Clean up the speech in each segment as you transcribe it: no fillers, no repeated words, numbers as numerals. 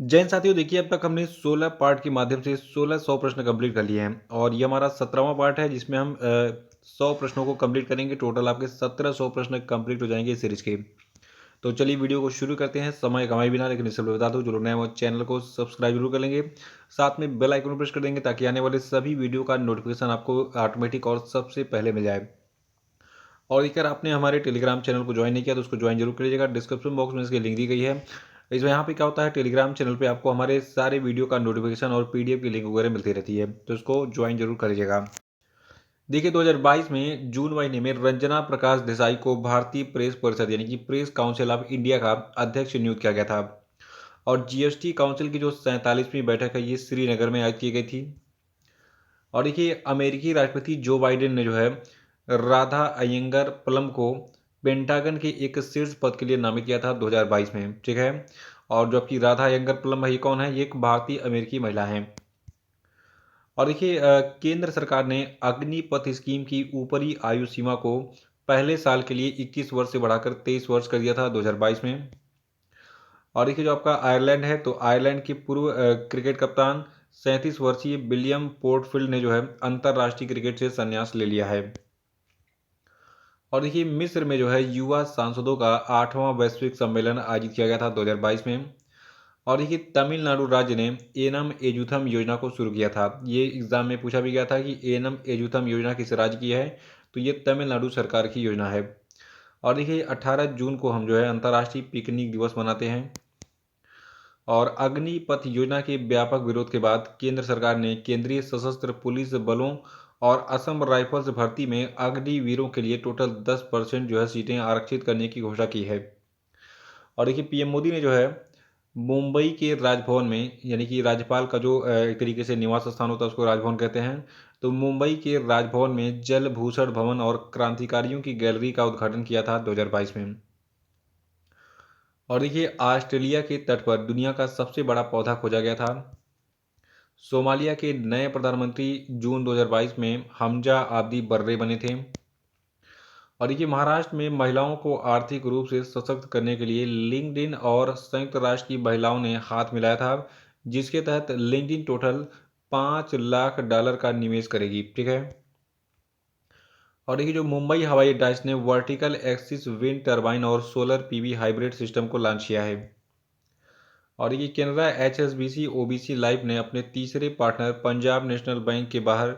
जैन साथियों, देखिए अब तक हमने 16 पार्ट के माध्यम से 1600 प्रश्न कंप्लीट कर लिए हैं और ये हमारा 17वां पार्ट है जिसमें हम 100 प्रश्नों को कंप्लीट करेंगे। टोटल आपके 1700 प्रश्न कंप्लीट हो जाएंगे इस सीरीज के। तो चलिए वीडियो को शुरू करते हैं समय कमाई बिना, लेकिन इससे पहले बता दूं, जो लोग नए हैं वो चैनल को सब्सक्राइब जरूर कर लेंगे। साथ में बेल आइकन प्रेस कर देंगे ताकि आने वाले सभी वीडियो का नोटिफिकेशन आपको ऑटोमेटिक और सबसे पहले मिल जाए। और अगर आपने हमारे टेलीग्राम चैनल को ज्वाइन नहीं किया तो उसको ज्वाइन जरूर करिएगा। डिस्क्रिप्शन बॉक्स में इसकी लिंक दी गई है। इसमें यहाँ पे क्या होता है, टेलीग्राम चैनल पे आपको हमारे सारे वीडियो का नोटिफिकेशन और पीडीएफ की लिंक वगैरह मिलती रहती है, तो इसको ज्वाइन जरूर करिएगा। देखिए 2022 में जून महीने में रंजना प्रकाश देसाई को भारतीय प्रेस परिषद यानी कि प्रेस काउंसिल ऑफ इंडिया का अध्यक्ष नियुक्त किया गया था। और जीएसटी काउंसिल की जो 47वीं बैठक है ये श्रीनगर में आयोजित की गई थी। और देखिए अमेरिकी राष्ट्रपति जो बाइडेन ने जो है राधा अयंगर प्लम को पेंटागन के एक शीर्ष पद के लिए नामित किया था 2022 में, ठीक है। और जो आपकी राधा अयंगर प्लम है ये कौन है, ये एक भारतीय अमेरिकी महिला है। और देखिए केंद्र सरकार ने अग्निपथ स्कीम की ऊपरी आयु सीमा को पहले साल के लिए 21 वर्ष से बढ़ाकर 23 वर्ष कर दिया था 2022 में। और देखिए जो आपका आयरलैंड है, तो आयरलैंड के पूर्व क्रिकेट कप्तान 37 वर्षीय विलियम पोर्टफील्ड ने जो है अंतर्राष्ट्रीय क्रिकेट से संन्यास ले लिया है। और देखिए मिस्र में जो है युवा सांसदों का 8वां वैश्विक सम्मेलन आयोजित किया गया था 2022 में। और देखिए तमिलनाडु राज्य ने एनम एजुथम योजना को शुरू किया था। ये एग्जाम में पूछा भी गया था कि एनम एजुथम योजना किस राज्य की है, तो ये तमिलनाडु सरकार की योजना है। और देखिए 18 जून को हम जो है अंतर्राष्ट्रीय पिकनिक दिवस मनाते हैं। और अग्निपथ योजना के व्यापक विरोध के बाद केंद्र सरकार ने केंद्रीय सशस्त्र पुलिस बलों और असम राइफल्स भर्ती में अग्निवीरों के लिए टोटल 10% जो है सीटें आरक्षित करने की घोषणा की है। और देखिए पीएम मोदी ने जो है मुंबई के राजभवन में, यानी कि राज्यपाल का जो एक तरीके से निवास स्थान होता है उसको राजभवन कहते हैं, तो मुंबई के राजभवन में जल भूषण भवन और क्रांतिकारियों की गैलरी का उद्घाटन किया था 2022 में। और देखिए ऑस्ट्रेलिया के तट पर दुनिया का सबसे बड़ा पौधा खोजा गया था। सोमालिया के नए प्रधानमंत्री जून 2022 में हमजा आब्दी बर्रे बने थे। और देखिए महाराष्ट्र में महिलाओं को आर्थिक रूप से सशक्त करने के लिए लिंक्डइन और संयुक्त राष्ट्र की महिलाओं ने हाथ मिलाया था, जिसके तहत लिंक्डइन टोटल $5 लाख का निवेश करेगी, ठीक है। और देखिए जो मुंबई हवाई अड्डा इसने वर्टिकल एक्सिस विंड टर्बाइन और सोलर पीवी हाइब्रिड सिस्टम को लॉन्च किया है। और ये कैनरा एचएसबीसी ओबीसी लाइफ ने अपने तीसरे पार्टनर पंजाब नेशनल बैंक के बाहर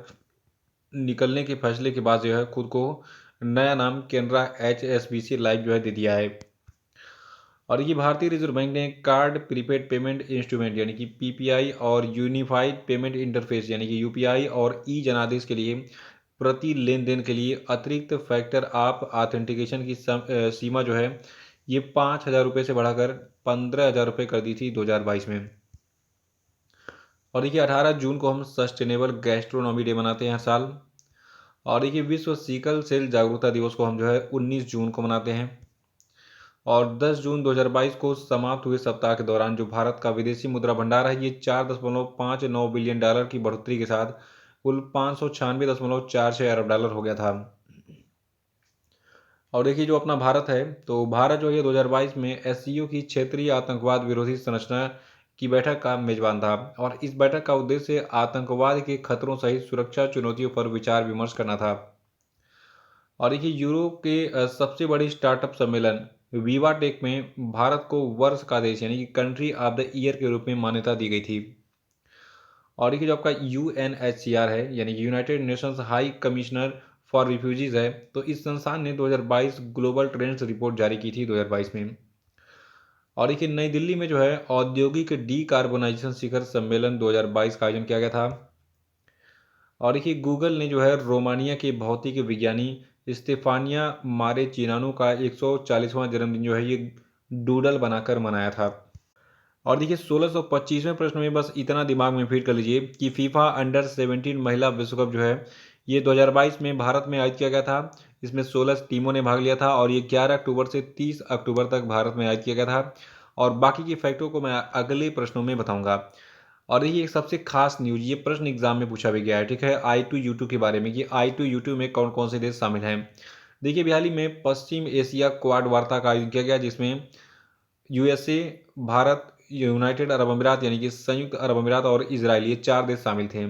निकलने के फैसले के बाद जो है खुद को नया नाम कैनरा एचएसबीसी लाइफ जो है दे दिया है। और ये भारतीय रिजर्व बैंक ने कार्ड प्रीपेड पेमेंट इंस्ट्रूमेंट यानी कि पीपीआई और यूनिफाइड पेमेंट इंटरफेस यानी कि यूपीआई और ई जनादेश के लिए प्रति लेन देन के लिए अतिरिक्त फैक्टर ऑफ ऑथेंटिकेशन की सीमा जो है ये ₹5,000 से बढ़ाकर ₹15,000 कर दी थी 2022 में। और देखिए 18 जून को हम सस्टेनेबल गैस्ट्रोनॉमी डे मनाते हैं हर साल। और देखिए विश्व सीकल सेल जागरूकता दिवस को हम जो है 19 जून को मनाते हैं। और 10 जून 2022 को समाप्त हुए सप्ताह के दौरान जो भारत का विदेशी मुद्रा भंडार है ये $4.59 बिलियन की बढ़ोतरी के साथ कुल $596.46 अरब हो गया था। और देखिए जो अपना भारत है, तो भारत जो है 2022 में एससीओ की क्षेत्रीय आतंकवाद विरोधी संरचना की बैठक का मेजबान था। और इस बैठक का उद्देश्य आतंकवाद के खतरों सहित सुरक्षा चुनौतियों पर विचार विमर्श करना था। और देखिए यूरोप के सबसे बड़ी स्टार्टअप सम्मेलन विवा टेक में भारत को वर्ष का देश यानी कि कंट्री ऑफ द ईयर के रूप में मान्यता दी गई थी। और देखिए जो आपका यूएनएचसीआर है यानी कि United Nations high commissioner for refugees है, तो इस संस्थान ने 2022 ग्लोबल ट्रेंड्स रिपोर्ट जारी की थी 2022 में। और देखिए नई दिल्ली में जो है औद्योगिक डीकार्बोनाइजेशन शिखर सम्मेलन 2022 का आयोजन किया गया था। और देखिए गूगल ने जो है रोमानिया के भौतिक विज्ञानी स्टेफानिया मारेचिनानो का 140वां जन्मदिन जो है ये डूडल बनाकर मनाया था। और देखिए 1625वें प्रश्न में बस इतना दिमाग में फीड कर लीजिए कि फीफा अंडर 17 महिला विश्व कप जो है ये 2022 में भारत में आयोजित किया गया था। इसमें 16 टीमों ने भाग लिया था और ये 11 अक्टूबर से 30 अक्टूबर तक भारत में आयोजित किया गया था। और बाकी की फैक्टों को मैं अगले प्रश्नों में बताऊंगा। और देखिए एक सबसे खास न्यूज, ये प्रश्न एग्जाम में पूछा भी गया है, ठीक है, I2U2 के बारे में कि I2U2 में कौन कौन से देश शामिल हैं। देखिए हाल ही में पश्चिम एशिया क्वाड वार्ता का आयोजन किया गया जिसमें यूएसए, भारत, यूनाइटेड अरब अमीरात यानी कि संयुक्त अरब अमीरात और इजराइल, ये 4 देश शामिल थे।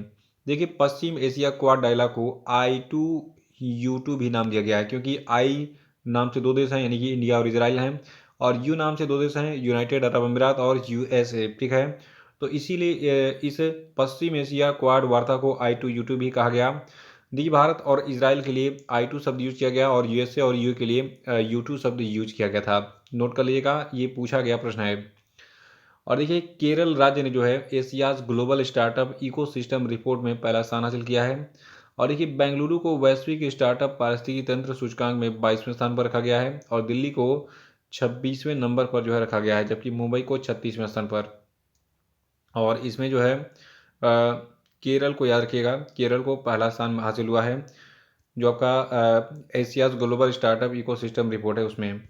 देखिए पश्चिम एशिया क्वाड डायलॉग को I2U2 भी नाम दिया गया है, क्योंकि आई नाम से 2 देश हैं यानी कि इंडिया और इजराइल हैं, और यू नाम से 2 देश हैं यूनाइटेड अरब अमीरात और यूएसए, ठीक है। तो इसीलिए इस पश्चिम एशिया क्वाड वार्ता को I2U2 भी कहा गया। देखिए भारत और इजराइल के लिए I2 शब्द यूज किया गया और यूएसए और यू के लिए U2 शब्द यूज किया गया था। नोट कर लीजिएगा, ये पूछा गया प्रश्न है। और देखिए केरल राज्य ने जो है Asia's global startup ecosystem report में पहला स्थान हासिल किया है। और देखिए बेंगलुरु को वैश्विक स्टार्टअप पारिस्थितिकी तंत्र सूचकांक में 22वें स्थान पर रखा गया है, और दिल्ली को 26वें नंबर पर जो है रखा गया है, जबकि मुंबई को 36वें स्थान पर। और इसमें जो है केरल को याद रखिएगा, केरल को पहला स्थान हासिल हुआ है जो आपका Asia's global startup ecosystem report है उसमें।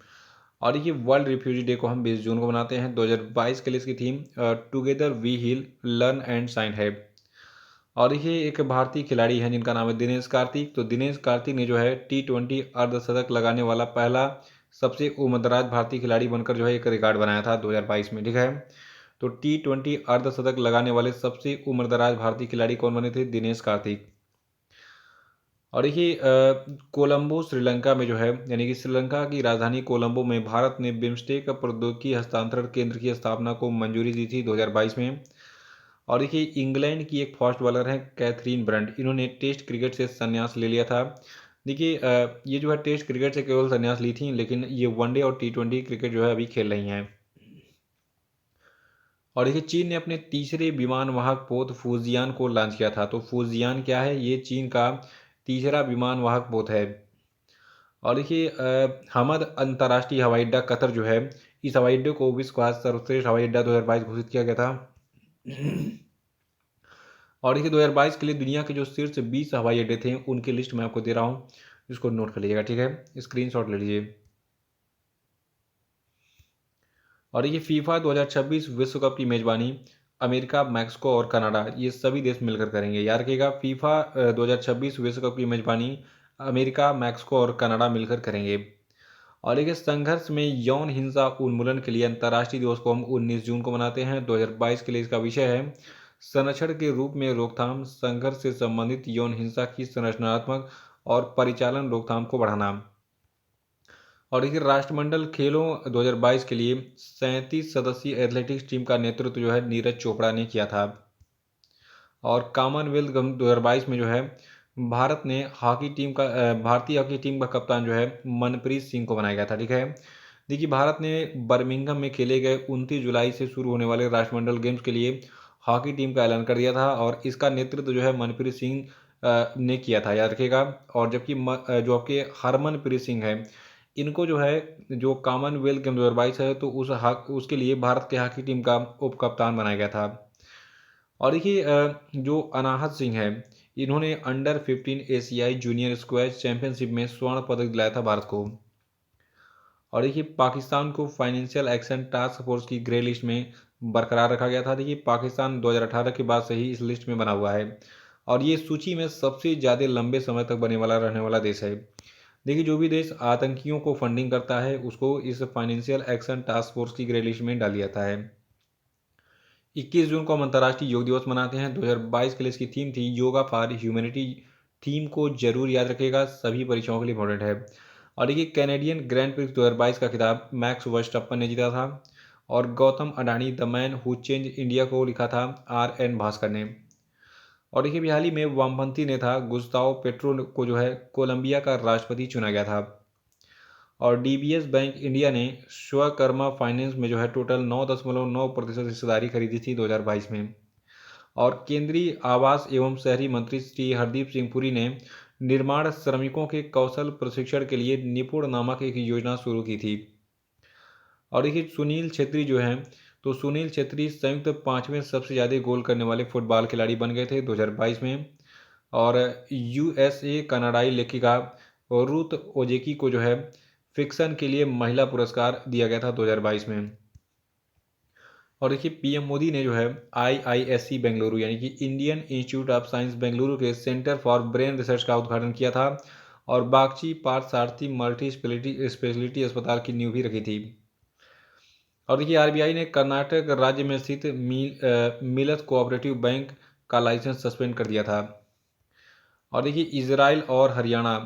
और ये वर्ल्ड रिफ्यूजी डे को हम 20 जून को मनाते हैं 2022 के लिए। इसकी theme together we heal learn and shine है। और ये एक भारतीय खिलाड़ी हैं जिनका नाम है दिनेश कार्तिक। तो दिनेश कार्तिक ने जो है T20 अर्धशतक लगाने वाला पहला सबसे उम्रदराज भारतीय खिलाड़ी बनकर जो है एक रिकॉर्ड बनाया था 2022 में, ठीक है। तो T20 अर्धशतक लगाने वाले सबसे उम्रदराज भारतीय खिलाड़ी कौन बने थे? दिनेश कार्तिक। और देखिए कोलंबो श्रीलंका में जो है यानी कि श्रीलंका की राजधानी कोलंबो में भारत ने बिम्स्टेक प्रौद्योगिकी हस्तांतरण केंद्र की स्थापना को मंजूरी दी थी 2022 में। और देखिए इंग्लैंड की एक फास्ट बॉलर हैं कैथरीन ब्रंट, इन्होंने टेस्ट क्रिकेट से संन्यास ले लिया था। देखिए ये जो है टेस्ट क्रिकेट से केवल संन्यास ली थी, लेकिन ये वनडे और T20 क्रिकेट जो है अभी खेल रही हैं। और देखिए चीन ने अपने तीसरे विमान वाहक पोत फूजियान को लॉन्च किया था। तो फूजियान क्या है? ये चीन का तीसरा विमान वाहक पोत है। और देखिए हमद अंतर्राष्ट्रीय हवाई अड्डा कतर जो है, इस हवाई अड्डे को विश्व का सर्वश्रेष्ठ हवाई अड्डा 2022 घोषित किया गया था। और देखिए 2022 के लिए दुनिया के जो शीर्ष 20 हवाई अड्डे थे उनकी लिस्ट मैं आपको दे रहा हूँ, इसको नोट कर लीजिएगा, ठीक है, स्क्रीनशॉट ले लीजिए। और ये फीफा 2026 विश्व कप की मेजबानी अमेरिका, मैक्सिको और कनाडा, ये सभी देश मिलकर करेंगे। याद रखिएगा फीफा 2026 विश्व कप की मेजबानी अमेरिका, मैक्सिको और कनाडा मिलकर करेंगे। और एक संघर्ष में यौन हिंसा उन्मूलन के लिए अंतर्राष्ट्रीय दिवस को हम 19 जून को मनाते हैं 2022 के लिए। इसका विषय है संरक्षण के रूप में रोकथाम, संघर्ष से संबंधित यौन हिंसा की संरचनात्मक और परिचालन रोकथाम को बढ़ाना। और देखिए राष्ट्रमंडल खेलों 2022 के लिए 37 सदस्यीय एथलेटिक्स टीम का नेतृत्व जो है नीरज चोपड़ा ने किया था। और कॉमनवेल्थ 2022 में जो है भारत ने भारतीय हॉकी टीम का कप्तान जो है मनप्रीत सिंह को बनाया गया था, ठीक है। देखिए भारत ने बर्मिंघम में खेले गए 29 जुलाई से शुरू होने वाले राष्ट्रमंडल गेम्स के लिए हॉकी टीम का ऐलान कर दिया था, और इसका नेतृत्व जो है मनप्रीत सिंह ने किया था, याद रखिएगा। और जबकि जो आपके हरमनप्रीत सिंह है, इनको जो है जो कॉमनवेल्थ गेम 2022 है तो उसके लिए भारत के हॉकी टीम का उप कप्तान बनाया गया था। और देखिए जो अनाहत सिंह है, इन्होंने अंडर 15 एशियाई जूनियर स्क्वैश चैंपियनशिप में स्वर्ण पदक दिलाया था भारत को। और देखिए पाकिस्तान को फाइनेंशियल एक्शन टास्क फोर्स की ग्रे लिस्ट में बरकरार रखा गया था। देखिए पाकिस्तान 2018 के बाद से ही इस लिस्ट में बना हुआ है, और ये सूची में सबसे ज़्यादा लंबे समय तक बने वाला रहने वाला देश है। देखिए जो भी देश आतंकियों को फंडिंग करता है उसको इस फाइनेंशियल एक्शन टास्क फोर्स की ग्रे लिस्ट में डाल दिया जाता है। 21 जून को हम अंतर्राष्ट्रीय योग दिवस मनाते हैं 2022 के लिए। इसकी थीम थी योगा फॉर ह्यूमैनिटी। थीम को जरूर याद रखिएगा, सभी परीक्षाओं के लिए इंपॉर्टेंट है। और देखिए कैनेडियन ग्रैंड प्रिक्स 2022 का खिताब मैक्स वर्स्टप्पन ने जीता था, और Gautam Adani the man who change India को लिखा था RN भास्कर ने। और देखिए हाल ही में वामपंथी नेता गुस्ताव पेट्रो को जो है कोलंबिया का राष्ट्रपति चुना गया था। और DBS बैंक इंडिया ने स्वकर्मा फाइनेंस में जो है टोटल 9.9% हिस्सेदारी खरीदी थी 2022 में। और केंद्रीय आवास एवं शहरी मंत्री श्री हरदीप सिंह पुरी ने निर्माण श्रमिकों के कौशल प्रशिक्षण के लिए निपुण नामक एक योजना शुरू की थी। और देखिए सुनील छेत्री जो हैं, तो सुनील छेत्री संयुक्त 5वें सबसे ज़्यादा गोल करने वाले फुटबॉल खिलाड़ी बन गए थे 2022 में। और USA कनाडाई लेखिका रूथ ओजेकी को जो है फिक्शन के लिए महिला पुरस्कार दिया गया था 2022 में। और देखिए PM मोदी ने जो है IISc बेंगलुरु यानी कि Indian institute of science Bengaluru के सेंटर फॉर ब्रेन रिसर्च का उद्घाटन किया था, और बागची पार्थसारथी मल्टी स्पेशलिटी अस्पताल की नींव भी रखी थी। और देखिए आरबीआई ने कर्नाटक राज्य में स्थित मिलत कोऑपरेटिव बैंक का लाइसेंस सस्पेंड कर दिया था। और देखिए इजराइल और हरियाणा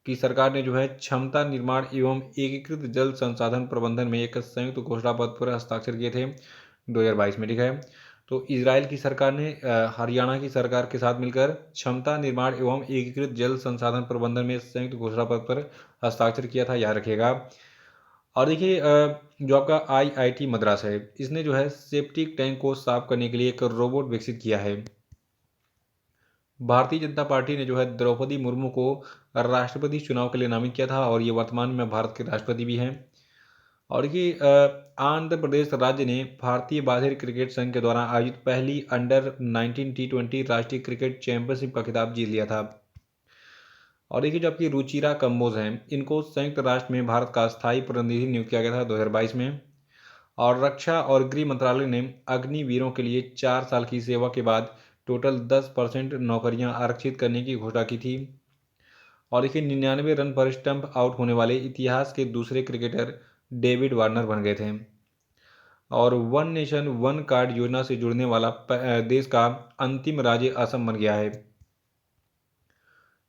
की सरकार ने जो है क्षमता निर्माण एवं एकीकृत जल संसाधन प्रबंधन में एक संयुक्त घोषणा पत्र पर हस्ताक्षर किए थे 2022 में। ठीक है, तो इजराइल की सरकार ने हरियाणा की सरकार के साथ मिलकर क्षमता निर्माण एवं एकीकृत जल संसाधन प्रबंधन में संयुक्त घोषणा पत्र पर हस्ताक्षर किया था, याद रखिएगा। और देखिए जो आपका आईआईटी मद्रास है, इसने जो है सेप्टिक टैंक को साफ करने के लिए एक रोबोट विकसित किया है। भारतीय जनता पार्टी ने जो है द्रौपदी मुर्मू को राष्ट्रपति चुनाव के लिए नामित किया था और ये वर्तमान में भारत के राष्ट्रपति भी हैं। और ये आंध्र प्रदेश राज्य ने भारतीय बाधिर क्रिकेट संघ के द्वारा आयोजित पहली अंडर 19 T20 राष्ट्रीय क्रिकेट चैंपियनशिप का खिताब जीत लिया था। और देखिए जो आपकी रुचिरा कंबोज हैं, इनको संयुक्त राष्ट्र में भारत का स्थायी प्रतिनिधि नियुक्त किया गया था 2022 में। और रक्षा और गृह मंत्रालय ने अग्निवीरों के लिए 4 साल की सेवा के बाद टोटल 10% नौकरियां आरक्षित करने की घोषणा की थी। और देखिए 99 रन पर स्टंप आउट होने वाले इतिहास के दूसरे क्रिकेटर डेविड वार्नर बन गए थे। और वन नेशन वन कार्ड योजना से जुड़ने वाला देश का अंतिम राज्य असम बन गया है।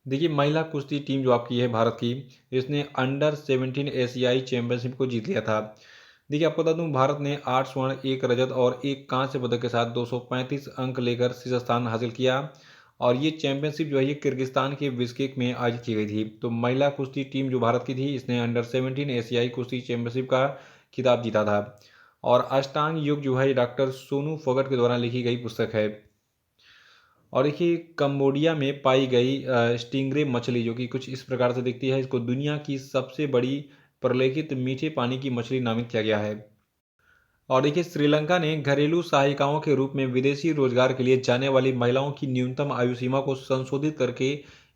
देखिए महिला कुश्ती टीम जो आपकी है भारत की, इसने अंडर 17 एशियाई चैंपियनशिप को जीत लिया था। देखिए आपको बता दूं, भारत ने 8 स्वर्ण 1 रजत और 1 कांस्य पदक के साथ 235 अंक लेकर शीर्ष स्थान हासिल किया। और ये चैंपियनशिप जो है ये किर्गिस्तान के बिश्केक में आयोजित की गई थी। तो महिला कुश्ती टीम जो भारत की थी, इसने अंडर 17 एशियाई कुश्ती चैंपियनशिप का खिताब जीता था। और अष्टांग योग जो है डॉक्टर सोनू फोगट के द्वारा लिखी गई पुस्तक है। और देखिए कंबोडिया में पाई गई स्टिंगरे मछली जो कि कुछ इस प्रकार से दिखती है, इसको दुनिया की सबसे बड़ी प्रलेखित मीठे पानी की मछली नामित किया गया है। और देखिए श्रीलंका ने घरेलू सहायिकाओं के रूप में विदेशी रोजगार के लिए जाने वाली महिलाओं की न्यूनतम आयु सीमा को संशोधित करके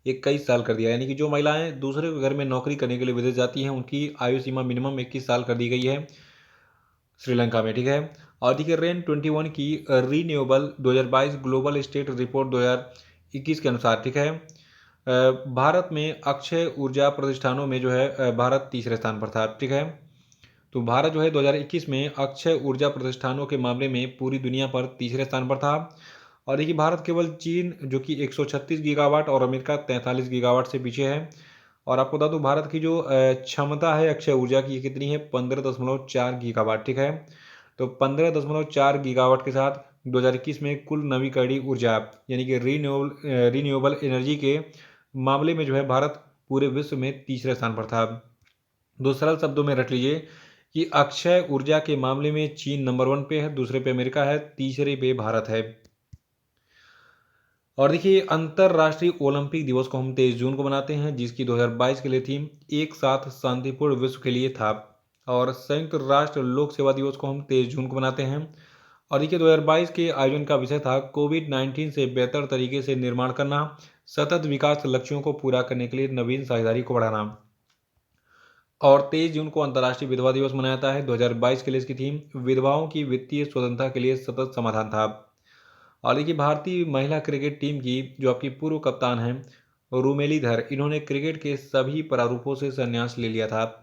21 साल कर दिया। यानी कि जो महिलाएं दूसरे के घर में नौकरी करने के लिए विदेश जाती हैं, उनकी आयु सीमा मिनिमम 21 साल कर दी गई है श्रीलंका में। ठीक है, और देखिए रेन 21 की रीन्यूएबल 2022 ग्लोबल स्टेट रिपोर्ट 2021 के अनुसार, ठीक है, भारत में अक्षय ऊर्जा प्रतिष्ठानों में जो है भारत तीसरे स्थान पर था। ठीक है, तो भारत जो है 2021 में अक्षय ऊर्जा प्रतिष्ठानों के मामले में पूरी दुनिया पर तीसरे स्थान पर था। और देखिए भारत केवल चीन जो कि 136 गीगावाट और अमेरिका 43 गीगावाट से पीछे है। और आपको बता दूं भारत की जो क्षमता है अक्षय ऊर्जा की, ये कितनी है, 15.4 गीगावाट। ठीक है, तो 15.4 गीगावाट के साथ 2021 में कुल नवीकरणीय ऊर्जा यानी कि रीन्यूएबल एनर्जी के मामले में जो है भारत पूरे विश्व में तीसरे स्थान पर था। दो सरल शब्दों में रख लीजिए कि अक्षय ऊर्जा के मामले में चीन नंबर 1 पे है, दूसरे पे अमेरिका है, तीसरे पे भारत है। और देखिए अंतर्राष्ट्रीय ओलंपिक दिवस को हम 23 जून को मनाते हैं, जिसकी 2022 के लिए थीम एक साथ शांतिपूर्ण विश्व के लिए था। और संयुक्त राष्ट्र लोक सेवा दिवस को हम 23 जून को मनाते हैं। और देखिए 2022 के आयोजन का विषय था कोविड-19 से बेहतर तरीके से निर्माण करना, सतत विकास लक्ष्यों को पूरा करने के लिए नवीन साझेदारी को बढ़ाना। और 23 जून को अंतर्राष्ट्रीय विधवा दिवस मनाया जाता है। 2022 के लिए इसकी थीम विधवाओं की वित्तीय स्वतंत्रता के लिए सतत समाधान था। और देखिए भारतीय महिला क्रिकेट टीम की जो आपकी पूर्व कप्तान हैं रुमेलीधर, इन्होंने क्रिकेट के सभी प्रारूपों से संन्यास ले लिया था।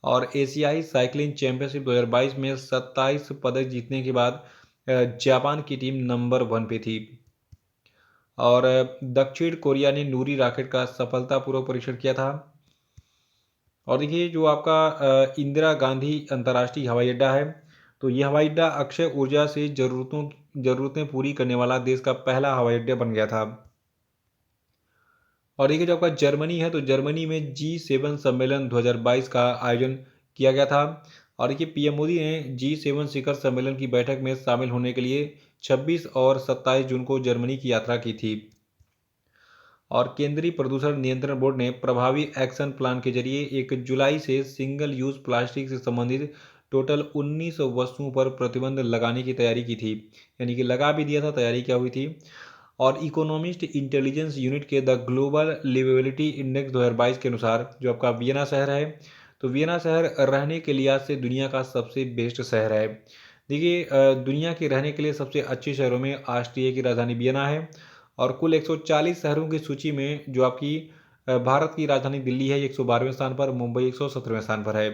और एशियाई साइकिलिंग चैंपियनशिप 2022 में 27 पदक जीतने के बाद जापान की टीम नंबर 1 पे थी। और दक्षिण कोरिया ने नूरी रॉकेट का सफलतापूर्वक परीक्षण किया था। और देखिए जो आपका इंदिरा गांधी अंतर्राष्ट्रीय हवाई अड्डा है, तो ये हवाई अड्डा अक्षय ऊर्जा से ज़रूरतें पूरी करने वाला देश का पहला हवाई अड्डा बन गया था। और देखिए जो आपका जर्मनी है, तो जर्मनी में G7 सम्मेलन 2022 का आयोजन किया गया था। और देखिए पीएम मोदी ने G7 शिखर सम्मेलन की बैठक में शामिल होने के लिए 26 और 27 जून को जर्मनी की यात्रा की थी। और केंद्रीय प्रदूषण नियंत्रण बोर्ड ने प्रभावी एक्शन प्लान के जरिए 1 जुलाई से सिंगल यूज प्लास्टिक से संबंधित टोटल 19 वस्तुओं पर प्रतिबंध लगाने की तैयारी की थी। यानी कि लगा भी दिया था, तैयारी क्या हुई थी। और इकोनॉमिस्ट इंटेलिजेंस यूनिट के द ग्लोबल लिवेबिलिटी इंडेक्स 2022 के अनुसार जो आपका वियना शहर है, तो वियना शहर रहने के लिहाज से दुनिया का सबसे बेस्ट शहर है। देखिए दुनिया के रहने के लिए सबसे अच्छे शहरों में ऑस्ट्रिया की राजधानी वियना है। और कुल 140 शहरों की सूची में जो आपकी भारत की राजधानी दिल्ली है 112वें स्थान पर, मुंबई 117वें स्थान पर है।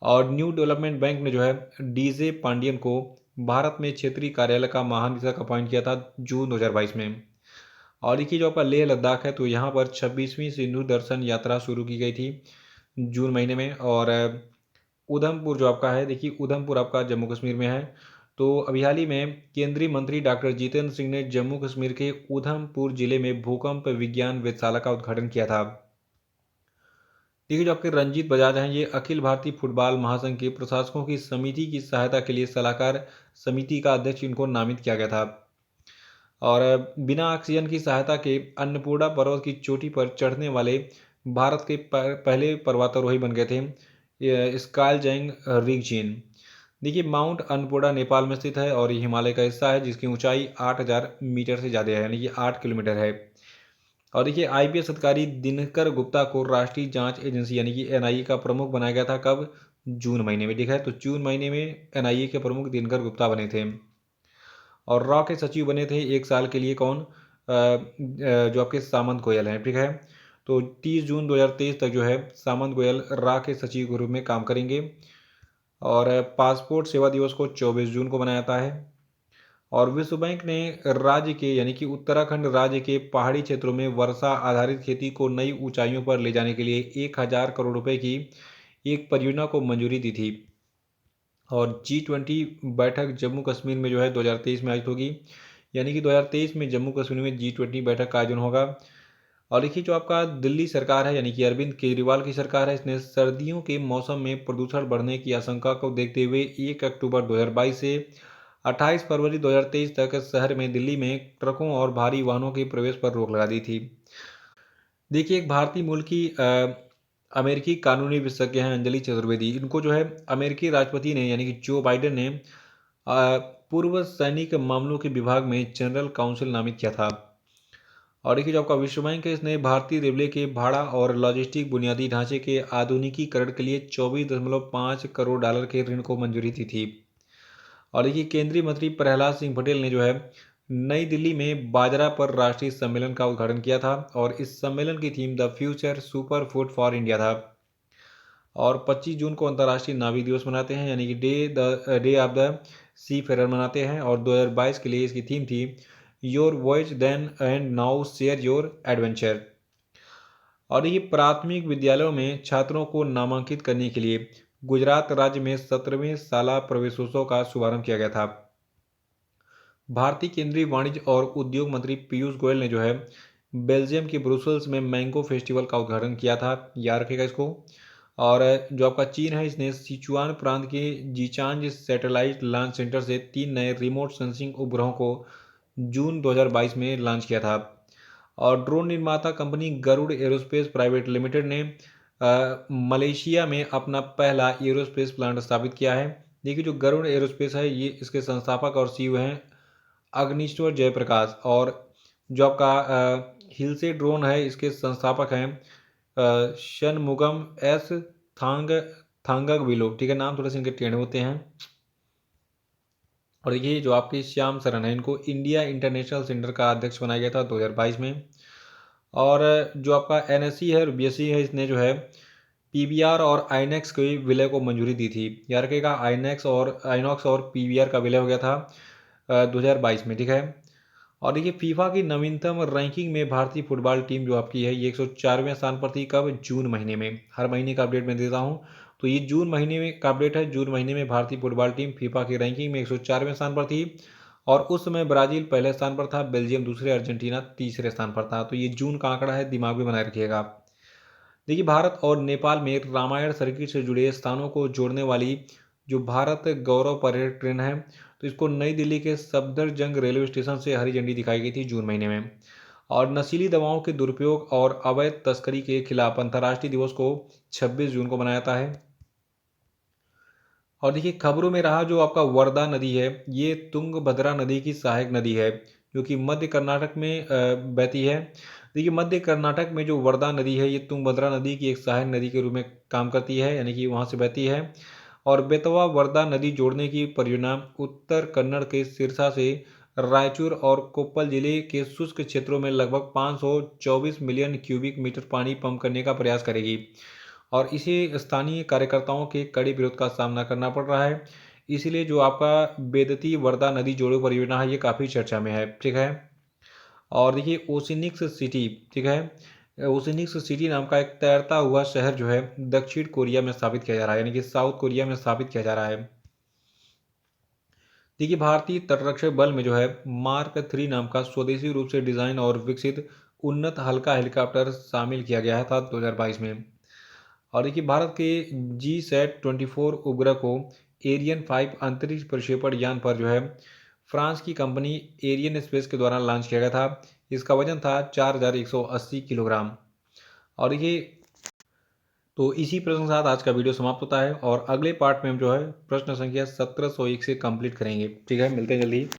और न्यू डेवलपमेंट बैंक ने जो है डीजे पांडियन को भारत में क्षेत्रीय कार्यालय का महानिदेशक अपॉइंट किया था जून 2022 में। और देखिए जो आपका लेह लद्दाख है तो यहाँ पर 26वीं सिंधु दर्शन यात्रा शुरू की गई थी जून महीने में। और उधमपुर जो आपका है, देखिए उधमपुर आपका जम्मू कश्मीर में है। तो अभी हाल ही में केंद्रीय मंत्री डॉक्टर जितेंद्र सिंह ने जम्मू कश्मीर के उधमपुर जिले में भूकंप विज्ञान वेधशाला का उद्घाटन किया था। देखिए जो आपके रंजीत बजाज हैं, ये अखिल भारतीय फुटबॉल महासंघ के प्रशासकों की समिति की सहायता के लिए सलाहकार समिति का अध्यक्ष इनको नामित किया गया था। और बिना ऑक्सीजन की सहायता के अन्नपूर्णा पर्वत की चोटी पर चढ़ने वाले भारत के पहले पर्वतारोही बन गए थे स्कालजैंग रिगजिन। देखिए माउंट अन्नपूर्णा नेपाल में स्थित है और ये हिमालय का हिस्सा है जिसकी ऊंचाई 8000 मीटर से ज़्यादा है, यानी कि 8 किलोमीटर है। और देखिए आईपीएस अधिकारी दिनकर गुप्ता को राष्ट्रीय जांच एजेंसी यानी कि एनआईए का प्रमुख बनाया गया था। कब? जून महीने में। ठीक है, तो जून महीने में एनआईए के प्रमुख दिनकर गुप्ता बने थे। और रॉ के सचिव बने थे 1 साल के लिए कौन? जो आपके सामंत गोयल हैं। ठीक है, तो 30 जून 2023 तक जो है सामंत गोयल रॉ के सचिव के रूप में काम करेंगे। और पासपोर्ट सेवा दिवस को 24 जून को मनाया जाता है। और विश्व बैंक ने राज्य के यानी कि उत्तराखंड राज्य के पहाड़ी क्षेत्रों में वर्षा आधारित खेती को नई ऊंचाइयों पर ले जाने के लिए 1000 करोड़ रुपए की एक परियोजना को मंजूरी दी थी। और G20 बैठक जम्मू कश्मीर में जो है 2023 में आयोजित होगी, यानी कि 2023 में जम्मू कश्मीर में G20 बैठक का आयोजन होगा। और देखिए जो आपका दिल्ली सरकार है यानी कि अरविंद केजरीवाल की सरकार है, इसने सर्दियों के मौसम में प्रदूषण बढ़ने की आशंका को देखते हुए 1 अक्टूबर 2022 से 28 फरवरी 2023 तक शहर में दिल्ली में ट्रकों और भारी वाहनों के प्रवेश पर रोक लगा दी थी। देखिए एक भारतीय मूल की अमेरिकी कानूनी विशेषज्ञ हैं अंजलि चतुर्वेदी। इनको जो है अमेरिकी राष्ट्रपति ने यानी कि जो बाइडेन ने पूर्व सैनिक मामलों के विभाग में जनरल काउंसिल नामित किया था। और देखिए जो आपका विश्व बैंक है, इसने भारतीय रेलवे के भाड़ा और लॉजिस्टिक बुनियादी ढांचे के आधुनिकीकरण के लिए 24.5 करोड़ डॉलर के ऋण को मंजूरी दी थी। और देखिए केंद्रीय मंत्री प्रहलाद सिंह पटेल ने जो है नई दिल्ली में बाजरा पर राष्ट्रीय सम्मेलन का उद्घाटन किया था। और इस सम्मेलन की theme the future super food for India था। और 25 जून को अंतर्राष्ट्रीय नाविक दिवस मनाते हैं, यानी कि day of the seafarer मनाते हैं। और 2022 के लिए इसकी थीम थी your voice then and now share your adventure. और ये प्राथमिक विद्यालयों में छात्रों को नामांकित करने के लिए गुजरात राज्य में 17वें शाला प्रवेशोत्सव का शुभारंभ किया गया था। भारतीय केंद्रीय वाणिज्य और उद्योग मंत्री पीयूष गोयल ने जो है बेल्जियम के ब्रुसेल्स में मैंगो फेस्टिवल का उद्घाटन किया था, याद रखेगा इसको। और जो आपका चीन है, इसने सिचुआन प्रांत के जीचांग सैटेलाइट लॉन्च सेंटर से 3 नए रिमोट सेंसिंग उपग्रहों को जून 2022 में लॉन्च किया था। और ड्रोन निर्माता कंपनी गरुड़ एरोस्पेस प्राइवेट लिमिटेड ने मलेशिया में अपना पहला एरोस्पेस प्लांट स्थापित किया है। देखिए जो गरुड़ एरोस्पेस है, ये इसके संस्थापक और सीईओ हैं अग्निश्वर जयप्रकाश। और जो आपका हिलसे ड्रोन है, इसके संस्थापक हैं शनमुगम एस थांगविलो। ठीक है, नाम थोड़े से इनके टेढ़े होते हैं। और ये जो आपके श्याम सरन है, इनको इंडिया इंटरनेशनल सेंटर का अध्यक्ष बनाया गया था 2022 में। और जो आपका एनएससी है, बीएससी है, इसने जो है पीवीआर और आईनॉक्स के विलय को मंजूरी दी थी। याद रखिएगा आईनॉक्स और पीवीआर का विलय हो गया था 2022 में। ठीक है, और देखिए फीफा की नवीनतम रैंकिंग में भारतीय फुटबॉल टीम जो आपकी है ये 104वें स्थान पर थी। कब? जून महीने में। हर महीने का अपडेट मैं देता हूँ, तो ये जून महीने में का अपडेट है। जून महीने में भारतीय फुटबॉल टीम फीफा की रैंकिंग में 104वें स्थान पर थी। और उस समय ब्राजील पहले स्थान पर था, बेल्जियम दूसरे, अर्जेंटीना तीसरे स्थान पर था। तो ये जून का आंकड़ा है, दिमाग में बनाए रखिएगा। देखिए भारत और नेपाल में रामायण सर्किट से जुड़े स्थानों को जोड़ने वाली जो भारत गौरव पर्यटन ट्रेन है, तो इसको नई दिल्ली के सफदरजंग रेलवे स्टेशन से हरी झंडी दिखाई गई थी जून महीने में। और नशीली दवाओं के दुरुपयोग और अवैध तस्करी के खिलाफ अंतर्राष्ट्रीय दिवस को 26 जून को मनाया जाता है। और देखिए खबरों में रहा जो आपका वर्धा नदी है, ये तुंगभद्रा नदी की सहायक नदी है जो कि मध्य कर्नाटक में बहती है। देखिए मध्य कर्नाटक में जो वर्धा नदी है, ये तुंगभद्रा नदी की एक सहायक नदी के रूप में काम करती है, यानी कि वहाँ से बहती है। और बेतवा वर्धा नदी जोड़ने की परियोजना उत्तर कन्नड़ के सिरसा से रायचूर और कोप्पल जिले के शुष्क क्षेत्रों में लगभग 524 मिलियन क्यूबिक मीटर पानी पंप करने का प्रयास करेगी। और इसे स्थानीय कार्यकर्ताओं के कड़े विरोध का सामना करना पड़ रहा है। इसीलिए जो आपका बेदती वर्धा नदी जोड़ो परियोजना है, ये काफ़ी चर्चा में है, ठीक है। और देखिए ओशिनिक्स सिटी, ठीक है, ओशिनिक्स सिटी नाम का एक तैरता हुआ शहर जो है दक्षिण कोरिया में स्थापित किया जा रहा है, यानी कि साउथ कोरिया में स्थापित किया जा रहा है। देखिए भारतीय तटरक्षक बल में जो है मार्क 3 नाम का स्वदेशी रूप से डिजाइन और विकसित उन्नत हल्का हेलीकॉप्टर शामिल किया गया था 2022 में। और देखिए भारत के GSAT-24 उपग्रह को एरियन 5 अंतरिक्ष प्रक्षेपण यान पर जो है फ्रांस की कंपनी एरियन स्पेस के द्वारा लॉन्च किया गया था। इसका वजन था 4180 किलोग्राम। और देखिए तो इसी प्रश्न के साथ आज का वीडियो समाप्त होता है और अगले पार्ट में हम जो है प्रश्न संख्या 1701 से कंप्लीट करेंगे, ठीक है। मिलते हैं जल्दी।